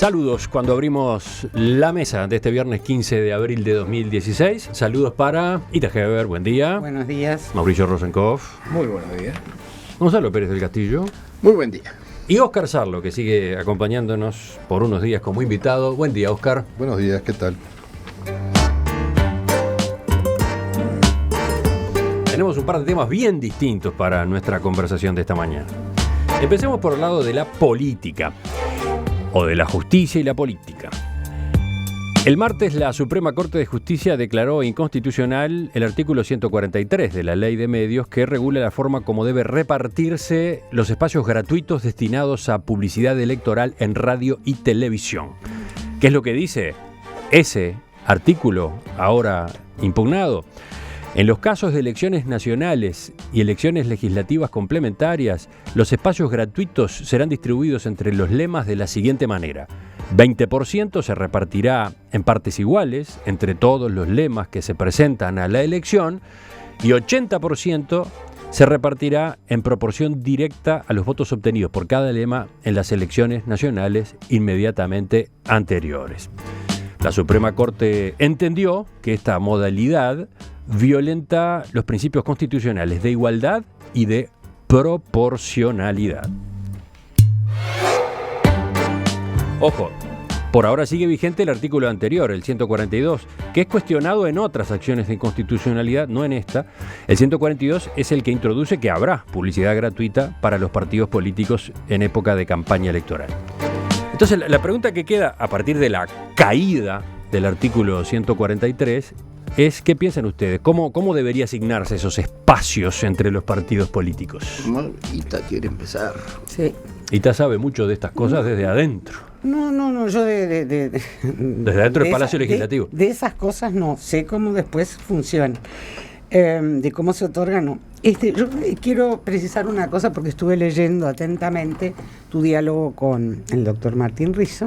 Saludos cuando abrimos la mesa de este viernes 15 de abril de 2016. Saludos para Ita Heber, buen día. Buenos días. Mauricio Rosenkopf. Muy buenos días. Gonzalo Pérez del Castillo. Muy buen día. Y Óscar Sarlo, que sigue acompañándonos por unos días como invitado. Buen día, Óscar. Buenos días, ¿qué tal? Tenemos un par de temas bien distintos para nuestra conversación de esta mañana. Empecemos por el lado de la política, o de la justicia y la política. El martes la Suprema Corte de Justicia declaró inconstitucional el artículo 143 de la Ley de Medios que regula la forma como debe repartirse los espacios gratuitos destinados a publicidad electoral en radio y televisión. ¿Qué es lo que dice ese artículo ahora impugnado? En los casos de elecciones nacionales y elecciones legislativas complementarias, los espacios gratuitos serán distribuidos entre los lemas de la siguiente manera. 20% se repartirá en partes iguales entre todos los lemas que se presentan a la elección y 80% se repartirá en proporción directa a los votos obtenidos por cada lema en las elecciones nacionales inmediatamente anteriores. La Suprema Corte entendió que esta modalidad violenta los principios constitucionales de igualdad y de proporcionalidad. Ojo, por ahora sigue vigente el artículo anterior, el 142, que es cuestionado en otras acciones de inconstitucionalidad, no en esta. El 142 es el que introduce que habrá publicidad gratuita para los partidos políticos en época de campaña electoral. Entonces, la pregunta que queda a partir de la caída del artículo 143 es, ¿qué piensan ustedes? ¿Cómo debería asignarse esos espacios entre los partidos políticos? Ita quiere empezar. Sí. Ita sabe mucho de estas cosas desde adentro. No, yo Desde adentro del Palacio Legislativo. De esas cosas no, sé cómo después funciona. De cómo se otorga, no. Yo quiero precisar una cosa porque estuve leyendo atentamente tu diálogo con el doctor Martín Rizzo.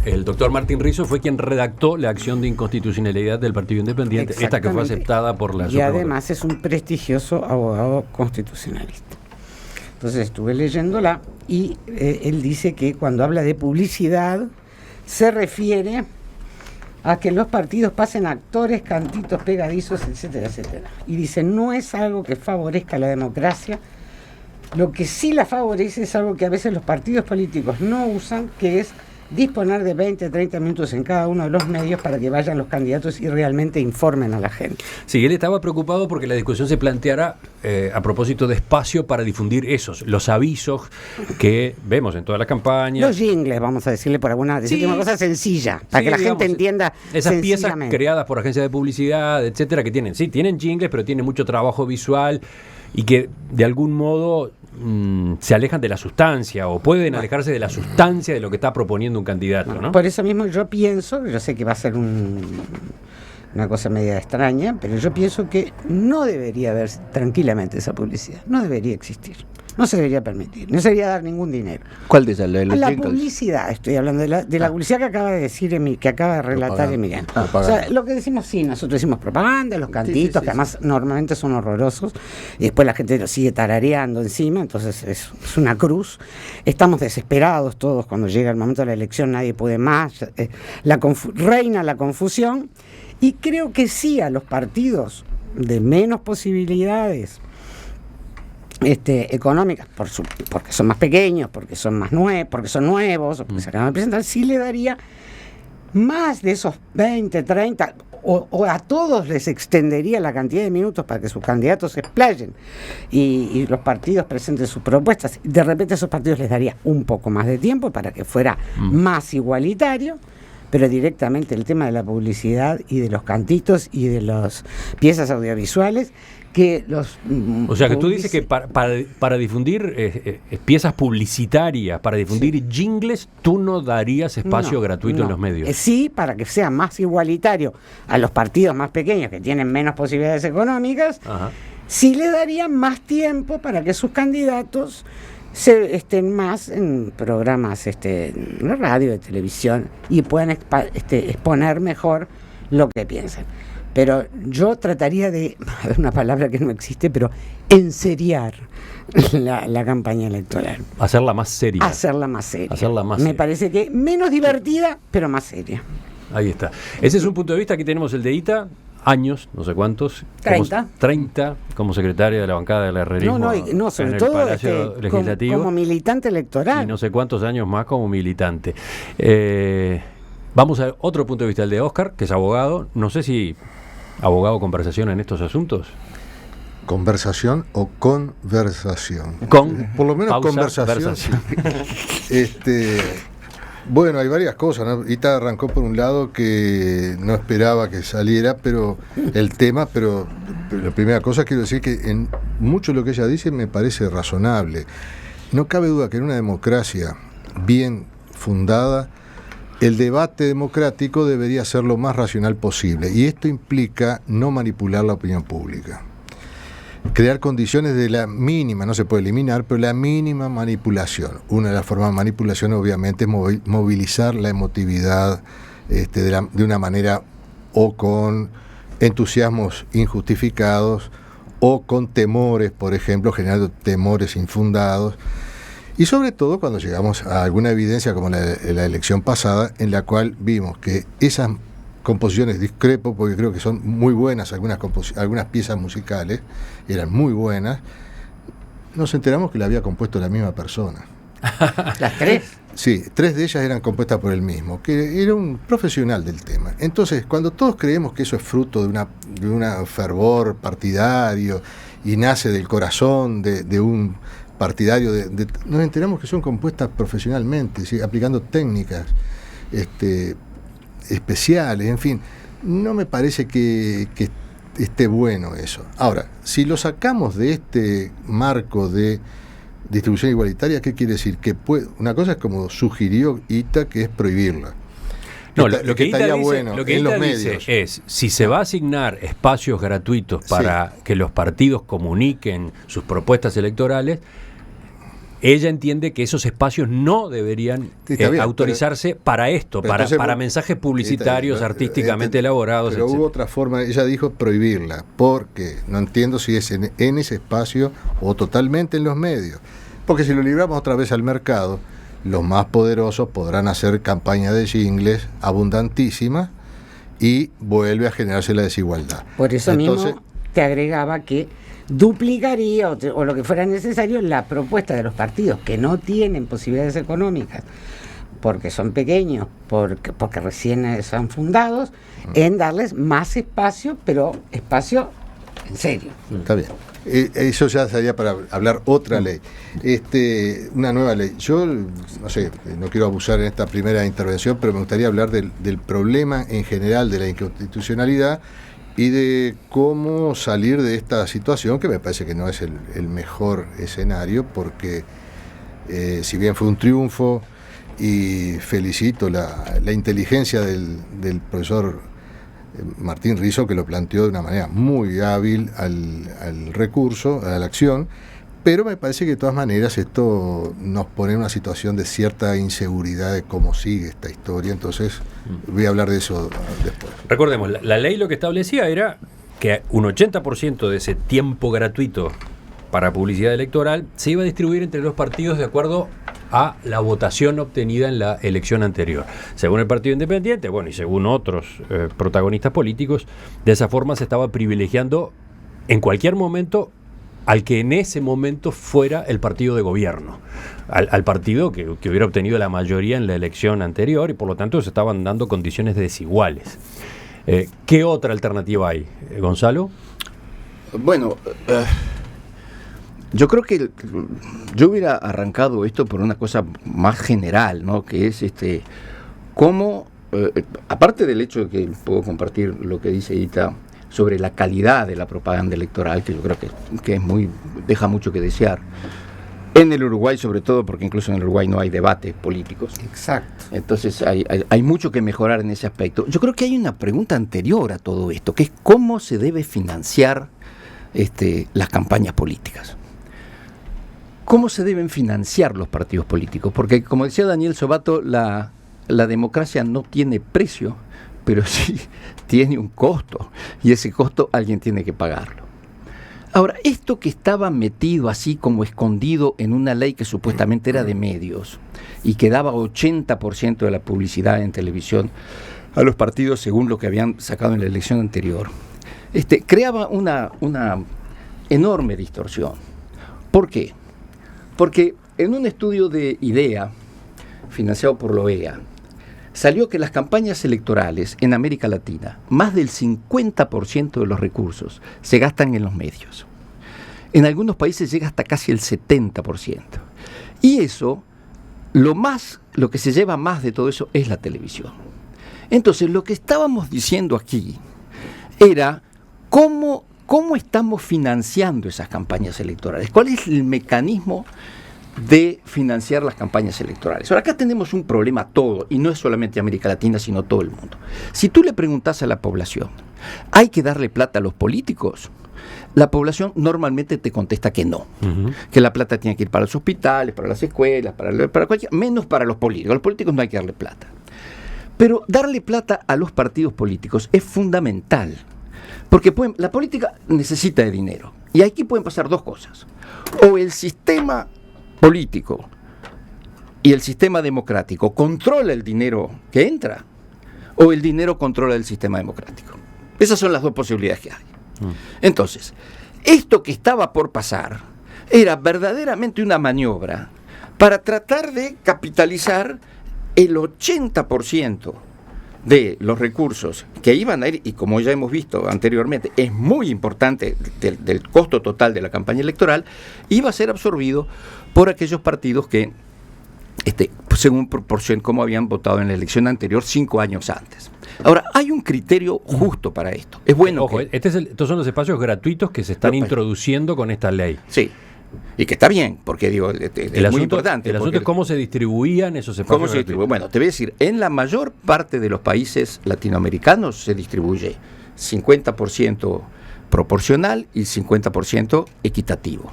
El doctor Martín Rizzo fue quien redactó la acción de inconstitucionalidad del Partido Independiente, esta que fue aceptada por la Suprema. Y además es un prestigioso abogado constitucionalista. Entonces estuve leyéndola y él dice que cuando habla de publicidad se refiere a que los partidos pasen actores, cantitos pegadizos, etcétera, etcétera. Y dice, no es algo que favorezca la democracia. Lo que sí la favorece es algo que a veces los partidos políticos no usan, que es disponer de 20, 30 minutos en cada uno de los medios para que vayan los candidatos y realmente informen a la gente. Sí, él estaba preocupado porque la discusión se planteara a propósito de espacio para difundir los avisos que vemos en todas las campañas. Los jingles, vamos a decirle por alguna, decirle una cosa sencilla, para sí, que la digamos, gente entienda esas piezas creadas por agencias de publicidad, etcétera, que tienen jingles, pero tienen mucho trabajo visual y que de algún modo se alejan de la sustancia o pueden alejarse de la sustancia de lo que está proponiendo un candidato, ¿no? Por eso mismo yo sé que va a ser una cosa media extraña, pero yo pienso que no debería haber tranquilamente esa publicidad, no debería existir. No se debería permitir, no se debería dar ningún dinero. ¿Cuál de esas? La publicidad, estoy hablando de la publicidad que acaba de decir, que acaba de relatar Emiliano. O sea, lo que decimos, sí, nosotros decimos propaganda, los cantitos, que además normalmente son horrorosos, y después la gente lo sigue tarareando encima, entonces es una cruz. Estamos desesperados todos cuando llega el momento de la elección, nadie puede más, reina la confusión, y creo que sí a los partidos de menos posibilidades económicas, porque son más pequeños, porque son nuevos, o porque se acaban de presentar, sí le daría más de esos 20, 30, o a todos les extendería la cantidad de minutos para que sus candidatos se explayen y los partidos presenten sus propuestas. De repente a esos partidos les daría un poco más de tiempo para que fuera más igualitario, pero directamente el tema de la publicidad y de los cantitos y de las piezas audiovisuales, que los... O sea, que tú dices que para difundir piezas publicitarias, para difundir jingles, tú no darías espacio gratuito en los medios. Sí, para que sea más igualitario a los partidos más pequeños que tienen menos posibilidades económicas, sí le daría más tiempo para que sus candidatos estén más en programas de radio, de televisión, y puedan exponer mejor lo que piensan. Pero yo trataría de, una palabra que no existe, pero enseriar la campaña electoral. Hacerla más seria. Hacerla más seria. Me seria. parece que menos divertida, pero más seria. Ahí está. Ese es un punto de vista. Aquí tenemos el de Ita, años, no sé cuántos. 30. 30 como secretaria de la bancada del herrerismo No, sobre en el todo Palacio Legislativo. como militante electoral. Y no sé cuántos años más como militante. Vamos a otro punto de vista, el de Óscar, que es abogado. No sé si abogado conversación en estos asuntos. ¿Conversación o conversación? Por lo menos pausa, conversación. Bueno, hay varias cosas, ¿no? Ita arrancó por un lado que no esperaba que saliera, pero la primera cosa quiero decir que en mucho de lo que ella dice me parece razonable. No cabe duda que en una democracia bien fundada, el debate democrático debería ser lo más racional posible, y esto implica no manipular la opinión pública. Crear condiciones de la mínima, no se puede eliminar, pero la mínima manipulación. Una de las formas de manipulación obviamente es movilizar la emotividad de una manera o con entusiasmos injustificados o con temores, por ejemplo, generando temores infundados. Y sobre todo cuando llegamos a alguna evidencia como la elección pasada, en la cual vimos que esas composiciones, discrepo porque creo que son muy buenas, algunas piezas musicales eran muy buenas, nos enteramos que la había compuesto la misma persona. ¿Las tres? Sí, 3 de ellas eran compuestas por él mismo, que era un profesional del tema. Entonces, cuando todos creemos que eso es fruto de un fervor partidario y nace del corazón de un partidario, nos enteramos que son compuestas profesionalmente, ¿sí? Aplicando técnicas especiales, en fin, no me parece que esté bueno eso. Ahora, si lo sacamos de este marco de distribución igualitaria, ¿qué quiere decir? Que una cosa es como sugirió Ita, que es prohibirla. No, lo que Ita estaría dice, bueno lo que en Ita los dice medios es, si se va a asignar espacios gratuitos para que los partidos comuniquen sus propuestas electorales, ella entiende que esos espacios no deberían autorizarse para esto, para mensajes publicitarios artísticamente elaborados, pero etc. hubo otra forma, ella dijo prohibirla, porque no entiendo si es en ese espacio o totalmente en los medios, porque si lo libramos otra vez al mercado, los más poderosos podrán hacer campañas de jingles abundantísimas y vuelve a generarse la desigualdad. Por eso mismo te agregaba que duplicaría o lo que fuera necesario la propuesta de los partidos que no tienen posibilidades económicas porque son pequeños, porque recién son fundados, en darles más espacio, pero espacio en serio. Está bien. Eso ya sería para hablar otra ley, una nueva ley. Yo no sé, no quiero abusar en esta primera intervención, pero me gustaría hablar del problema en general de la inconstitucionalidad y de cómo salir de esta situación, que me parece que no es el mejor escenario, porque si bien fue un triunfo, y felicito la inteligencia del profesor Martín Rizo, que lo planteó de una manera muy hábil al recurso, a la acción, pero me parece que de todas maneras esto nos pone en una situación de cierta inseguridad de cómo sigue esta historia, entonces voy a hablar de eso después. Recordemos, la ley lo que establecía era que un 80% de ese tiempo gratuito para publicidad electoral se iba a distribuir entre los partidos de acuerdo a la votación obtenida en la elección anterior. Según el Partido Independiente, bueno, y según otros protagonistas políticos, de esa forma se estaba privilegiando en cualquier momento al que en ese momento fuera el partido de gobierno, al partido que hubiera obtenido la mayoría en la elección anterior, y por lo tanto se estaban dando condiciones desiguales. ¿Qué otra alternativa hay, Gonzalo? Bueno, yo creo que yo hubiera arrancado esto por una cosa más general, ¿no? Que es cómo, aparte del hecho de que puedo compartir lo que dice Ita sobre la calidad de la propaganda electoral, que yo creo que es deja mucho que desear. En el Uruguay, sobre todo, porque incluso en el Uruguay no hay debates políticos. Exacto. Entonces hay mucho que mejorar en ese aspecto. Yo creo que hay una pregunta anterior a todo esto, que es cómo se debe financiar las campañas políticas. ¿Cómo se deben financiar los partidos políticos? Porque, como decía Daniel Sobato, la democracia no tiene precio, pero sí tiene un costo, y ese costo alguien tiene que pagarlo. Ahora, esto que estaba metido así como escondido en una ley que supuestamente era de medios y que daba 80% de la publicidad en televisión a los partidos según lo que habían sacado en la elección anterior, creaba una enorme distorsión. ¿Por qué? Porque en un estudio de IDEA, financiado por la OEA, salió que las campañas electorales en América Latina, más del 50% de los recursos se gastan en los medios. En algunos países llega hasta casi el 70%. Y eso, lo que se lleva más de todo eso es la televisión. Entonces, lo que estábamos diciendo aquí era cómo estamos financiando esas campañas electorales. ¿Cuál es el mecanismo de financiar las campañas electorales? Ahora, acá tenemos un problema todo, y no es solamente América Latina, sino todo el mundo. Si tú le preguntas a la población, ¿hay que darle plata a los políticos? La población normalmente te contesta que no, que la plata tiene que ir para los hospitales, para las escuelas, para cualquier, menos para los políticos. A los políticos no hay que darle plata. Pero darle plata a los partidos políticos es fundamental, porque la política necesita de dinero, y aquí pueden pasar dos cosas: o el sistema político y el sistema democrático controla el dinero que entra, o el dinero controla el sistema democrático. Esas son las dos posibilidades que hay. Entonces, esto que estaba por pasar era verdaderamente una maniobra para tratar de capitalizar el 80% de los recursos que iban a ir, y como ya hemos visto anteriormente, es muy importante del costo total de la campaña electoral, iba a ser absorbido por aquellos partidos que, según proporción, como habían votado en la elección anterior 5 años antes. Ahora, hay un criterio justo para esto. Es bueno. Ojo, estos son los espacios gratuitos que se están introduciendo con esta ley. Sí. Y que está bien, porque digo, es muy importante. El asunto es cómo se distribuían esos espacios. ¿Cómo se distribuye? Bueno, te voy a decir, en la mayor parte de los países latinoamericanos se distribuye 50% proporcional y 50% equitativo.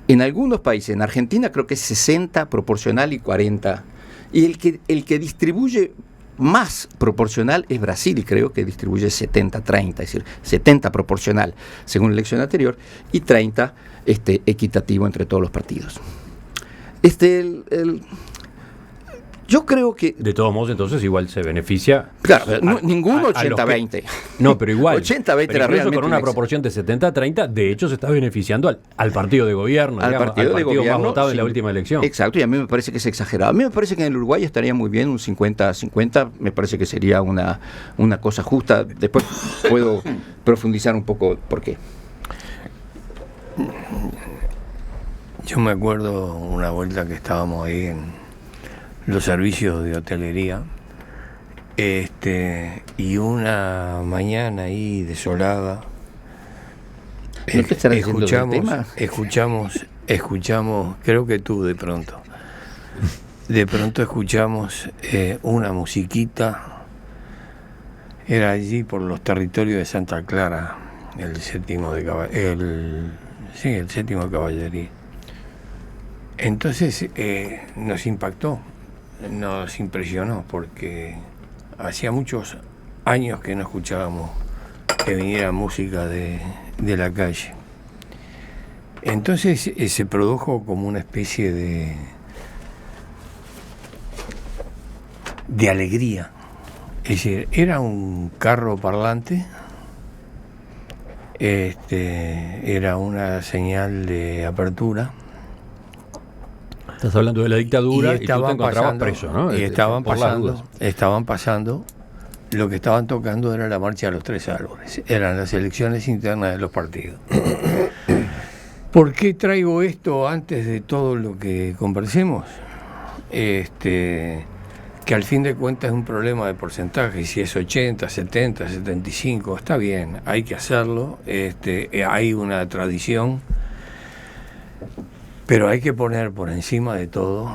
En algunos países, en Argentina creo que es 60 proporcional y 40. Y el que distribuye más proporcional es Brasil, creo que distribuye 70-30, es decir, 70 proporcional según la elección anterior y 30 equitativo entre todos los partidos. Yo creo que... De todos modos, entonces, igual se beneficia... Claro, ninguno 80-20. No, pero igual. 80-20 era realmente con una proporción de 70-30, de hecho, se está beneficiando al partido de gobierno, al partido más votado en la última elección. Exacto, y a mí me parece que es exagerado. A mí me parece que en el Uruguay estaría muy bien un 50-50, me parece que sería una cosa justa. Después puedo profundizar un poco por qué. Yo me acuerdo una vuelta que estábamos ahí en los servicios de hotelería, y una mañana ahí desolada, ¿No te estarás diciendo del tema? escuchamos, creo que tú de pronto escuchamos una musiquita, era allí por los territorios de Santa Clara, el séptimo de caballería. Entonces nos impactó, nos impresionó, porque hacía muchos años que no escuchábamos que viniera música de la calle. Entonces se produjo como una especie de alegría. Es decir, era un carro parlante, era una señal de apertura. Estás hablando de la dictadura y tú te encontrabas preso, ¿no? Y estaban pasando, lo que estaban tocando era la marcha de los 3 árboles, eran las elecciones internas de los partidos. ¿Por qué traigo esto antes de todo lo que conversemos? Que al fin de cuentas es un problema de porcentaje, si es 80, 70, 75, está bien, hay que hacerlo, hay una tradición. Pero hay que poner por encima de todo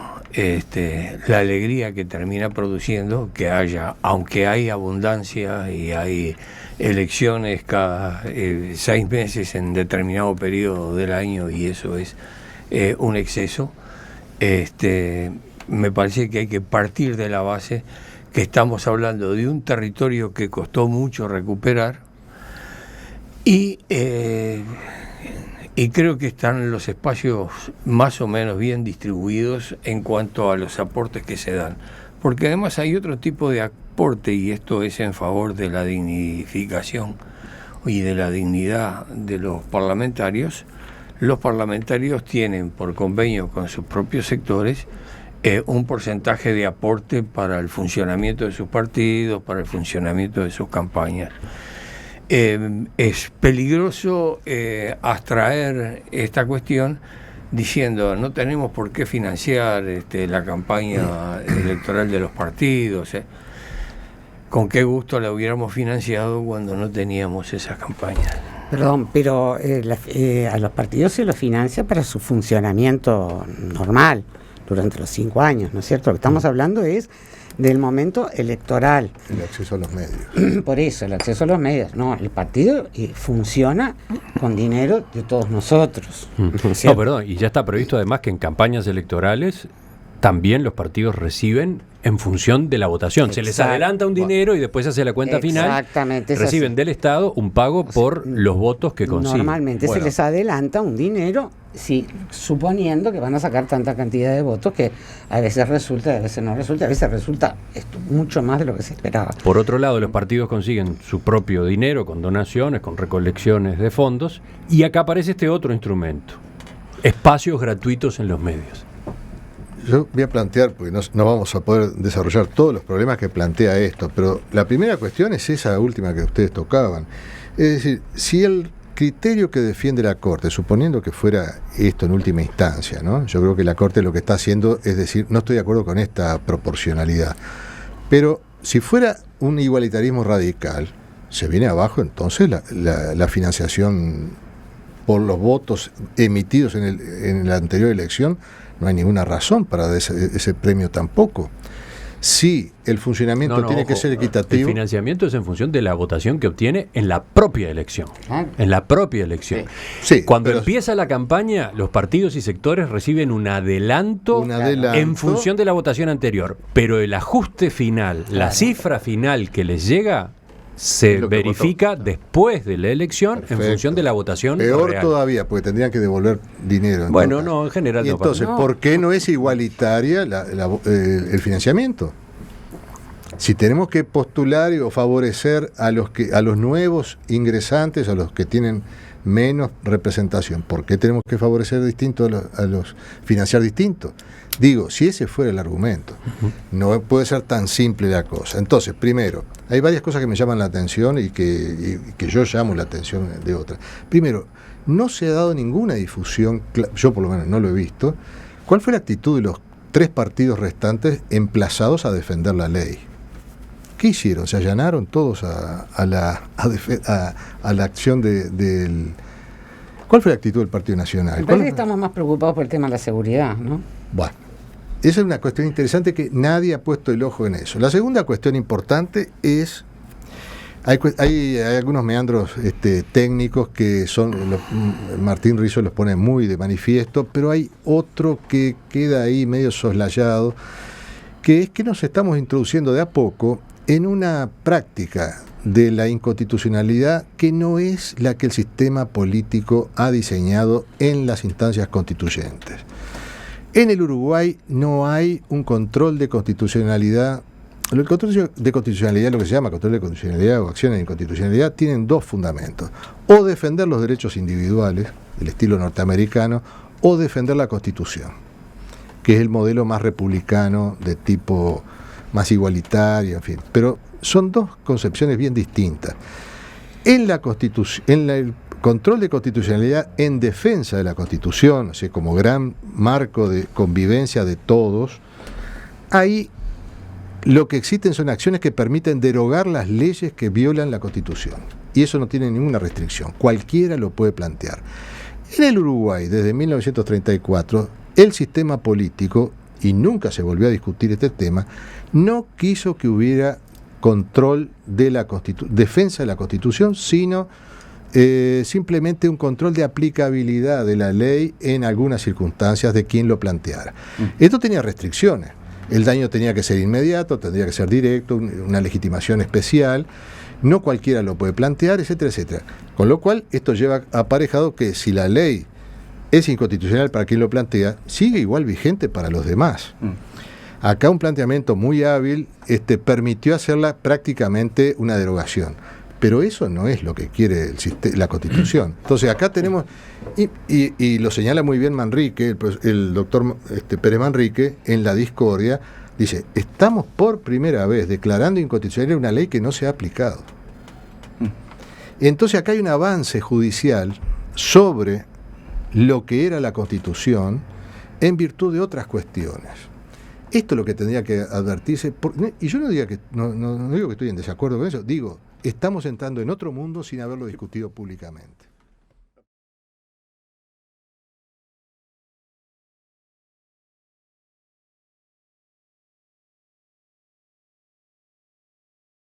la alegría que termina produciendo que haya, aunque hay abundancia y hay elecciones cada 6 meses en determinado periodo del año, y eso es un exceso, me parece que hay que partir de la base que estamos hablando de un territorio que costó mucho recuperar y creo que están los espacios más o menos bien distribuidos en cuanto a los aportes que se dan. Porque además hay otro tipo de aporte, y esto es en favor de la dignificación y de la dignidad de los parlamentarios. Los parlamentarios tienen por convenio con sus propios sectores un porcentaje de aporte para el funcionamiento de sus partidos, para el funcionamiento de sus campañas. Es peligroso abstraer esta cuestión diciendo no tenemos por qué financiar la campaña electoral de los partidos. Con qué gusto la hubiéramos financiado cuando no teníamos esas campañas. Perdón, pero a los partidos se los financia para su funcionamiento normal durante los 5 años, ¿no es cierto? Lo que estamos hablando es del momento electoral. El acceso a los medios. Por eso, el acceso a los medios. No, el partido funciona con dinero de todos nosotros. No, perdón, y ya está previsto además que en campañas electorales también los partidos reciben en función de la votación. Se les adelanta un dinero y después se hace la cuenta final. Exactamente. Reciben del Estado un pago por los votos que consiguen. Normalmente se les adelanta un dinero, sí, suponiendo que van a sacar tanta cantidad de votos que a veces resulta, a veces no resulta, a veces resulta mucho más de lo que se esperaba. Por otro lado, los partidos consiguen su propio dinero con donaciones, con recolecciones de fondos, y acá aparece este otro instrumento: espacios gratuitos en los medios. Yo voy a plantear, porque no vamos a poder desarrollar todos los problemas que plantea esto, pero la primera cuestión es esa última que ustedes tocaban. Es decir, si el criterio que defiende la Corte, suponiendo que fuera esto en última instancia, ¿no? Yo creo que la Corte lo que está haciendo es decir, no estoy de acuerdo con esta proporcionalidad, pero si fuera un igualitarismo radical, se viene abajo entonces la financiación por los votos emitidos en la anterior elección. No hay ninguna razón para dar ese premio tampoco. Si el funcionamiento tiene que ser equitativo. El financiamiento es en función de la votación que obtiene en la propia elección. En la propia elección. Sí, cuando empieza la campaña, los partidos y sectores reciben un adelanto en función de la votación anterior. Pero el ajuste final, la cifra final que les llega, se verifica después de la elección. Perfecto. En función de la votación peor real. Todavía, porque tendrían que devolver dinero. Bueno, no, en general y no entonces, pasa. ¿por qué no es igualitaria el financiamiento? Si tenemos que postular o favorecer a los nuevos ingresantes, a los que tienen menos representación, ¿por qué tenemos que favorecer distinto a los financiar distinto? Digo, si ese fuera el argumento, no puede ser tan simple la cosa. Entonces, primero, hay varias cosas que me llaman la atención y que yo llamo la atención de otras. Primero, no se ha dado ninguna difusión, yo por lo menos no lo he visto, ¿cuál fue la actitud de los 3 partidos restantes emplazados a defender la ley? ¿Qué hicieron? ¿Se allanaron todos a la acción del... ¿Cuál fue la actitud del Partido Nacional? Me parece que estamos más preocupados por el tema de la seguridad, ¿no? Bueno, esa es una cuestión interesante que nadie ha puesto el ojo en eso. La segunda cuestión importante es... Hay algunos meandros técnicos que Martín Rizzo los pone muy de manifiesto, pero hay otro que queda ahí medio soslayado, que es que nos estamos introduciendo de a poco en una práctica de la inconstitucionalidad que no es la que el sistema político ha diseñado en las instancias constituyentes. En el Uruguay no hay un control de constitucionalidad. El control de constitucionalidad, lo que se llama control de constitucionalidad o acciones de inconstitucionalidad, tienen 2 fundamentos: o defender los derechos individuales, del estilo norteamericano, o defender la Constitución, que es el modelo más republicano, de tipo más igualitario, en fin. Pero son 2 concepciones bien distintas. En el control de constitucionalidad en defensa de la Constitución, o sea, como gran marco de convivencia de todos, ahí lo que existen son acciones que permiten derogar las leyes que violan la Constitución. Y eso no tiene ninguna restricción. Cualquiera lo puede plantear. En el Uruguay, desde 1934, el sistema político, y nunca se volvió a discutir este tema, no quiso que hubiera control de la defensa de la Constitución, sino simplemente un control de aplicabilidad de la ley en algunas circunstancias de quien lo planteara. Esto tenía restricciones. el daño tenía que ser inmediato, tendría que ser directo, una legitimación especial, no cualquiera lo puede plantear, etcétera, etcétera. Con lo cual, esto lleva aparejado que si la ley es inconstitucional para quien lo plantea, sigue igual vigente para los demás. Acá un planteamiento muy hábil permitió hacerla prácticamente una derogación. Pero eso no es lo que quiere la Constitución. Entonces acá tenemos, y lo señala muy bien Manrique, el doctor Pérez Manrique, en La Discordia, dice, estamos por primera vez declarando inconstitucional una ley que no se ha aplicado. Entonces acá hay un avance judicial sobre lo que era la Constitución en virtud de otras cuestiones. Esto es lo que tendría que advertirse, y yo no digo que estoy en desacuerdo con eso, digo, estamos entrando en otro mundo sin haberlo discutido públicamente.